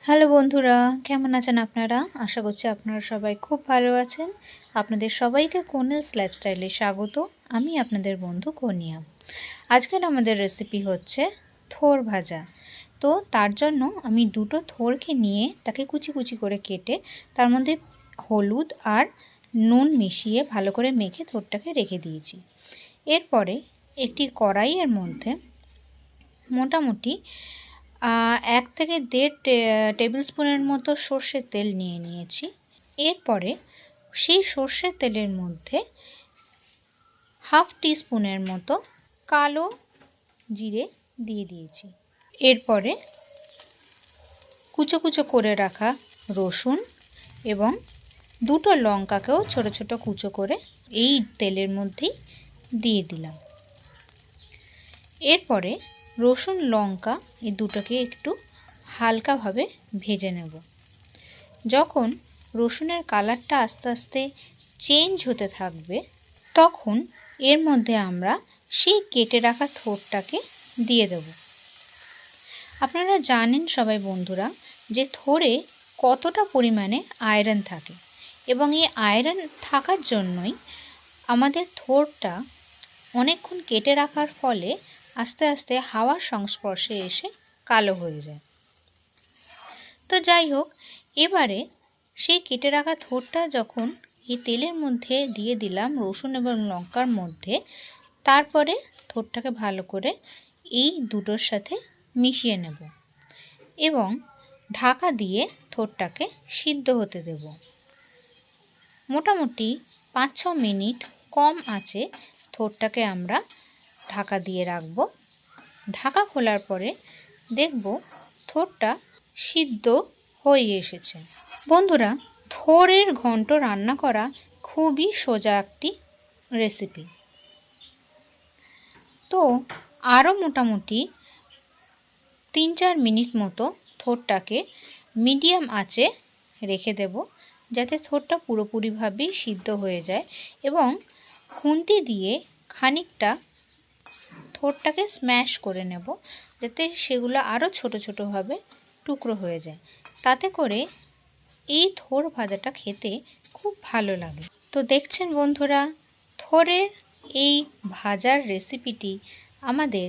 Hello বন্ধুরা, কেমন আছেন আপনারা? আশা করছি আপনারা সবাই খুব ভালো আছেন। আপনাদের সবাইকে কনিলস লাইফস্টাইলে স্বাগত। আমি আপনাদের বন্ধু কনিয়া। আজকের আমাদের রেসিপি হচ্ছে থোর ভাজা। তো তার জন্য আমি দুটো থোরকে নিয়ে তাকে কুচি কুচি করে কেটে তার মধ্যে হলুদ আর নুন মিশিয়ে ভালো করে মেখে থোরটাকে রেখে দিয়েছি। এরপরে একটি কড়াইয়ের মধ্যে মোটামুটি 1 থেকে 1.5 টেবিল স্পুনের মতো সর্ষের তেল নিয়ে নিয়েছি। এরপরে সেই সর্ষের তেলের মধ্যে হাফ টিস্পুনের মতো কালো জিরে দিয়ে দিয়েছি। এরপরে কুচো কুচো করে রাখা রসুন এবং দুটো লঙ্কাকেও ছোট ছোট কুচো করে এই তেলের মধ্যেই দিয়ে দিলাম। এরপরে রসুন লঙ্কা এই দুটোকে একটু হালকাভাবে ভেজে নেব। যখন রসুনের কালারটা আস্তে আস্তে চেঞ্জ হতে থাকবে তখন এর মধ্যে আমরা সেই কেটে রাখা থোরটাকে দিয়ে দেব। আপনারা জানেন সবাই বন্ধুরা যে থোরে কতটা পরিমাণে আয়রন থাকে এবং এই আয়রন থাকার জন্যই আমাদের থোরটা অনেকক্ষণ কেটে রাখার ফলে আস্তে আস্তে হাওয়ার সংস্পর্শে এসে কালো হয়ে যায়। তো যাই হোক, এবারে সেই কেটে রাখা থোরটা যখন এই তেলের মধ্যে দিয়ে দিলাম রসুন এবং লঙ্কার মধ্যে, তারপরে থোরটাকে ভালো করে এই দুটোর সাথে মিশিয়ে নেব এবং ঢাকা দিয়ে থোরটাকে সিদ্ধ হতে দেব। মোটামুটি 5-6 মিনিট কম আঁচে থোরটাকে আমরা ঢাকা দিয়ে রাখব। ঢাকা খোলার পরে দেখব থোরটা সিদ্ধ হয়ে এসেছে। বন্ধুরা, থোরের ঘন্ট রান্না করা খুবই সোজা একটি রেসিপি। তো আরও মোটামুটি 3-4 মিনিট মতো থোরটাকে মিডিয়াম আঁচে রেখে দেব যাতে থোরটা পুরোপুরিভাবেই সিদ্ধ হয়ে যায় এবং খুন্তি দিয়ে খানিকটা থোরটাকে স্ম্যাশ করে নেব যাতে সেগুলো আরও ছোট ছোটোভাবে টুকরো হয়ে যায়। তাতে করে এই থোর ভাজাটা খেতে খুব ভালো লাগে। তো দেখছেন বন্ধুরা, থোরের এই ভাজার রেসিপিটি আমাদের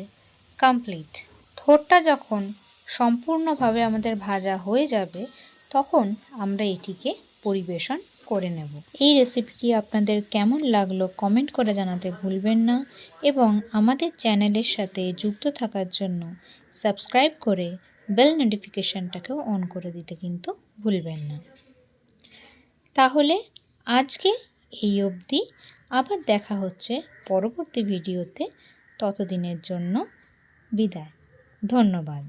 কমপ্লিট। থোরটা যখন সম্পূর্ণভাবে আমাদের ভাজা হয়ে যাবে তখন আমরা এটিকে পরিবেশন করে নেব। এই রেসিপিটি আপনাদের কেমন লাগলো কমেন্ট করে জানাতে ভুলবেন না এবং আমাদের চ্যানেলের সাথে যুক্ত থাকার জন্য সাবস্ক্রাইব করে বেল নোটিফিকেশানটাকেও অন করে দিতে কিন্তু ভুলবেন না। তাহলে আজকে এই অবধি, আবার দেখা হচ্ছে পরবর্তী ভিডিওতে। ততদিনের জন্য বিদায়। ধন্যবাদ।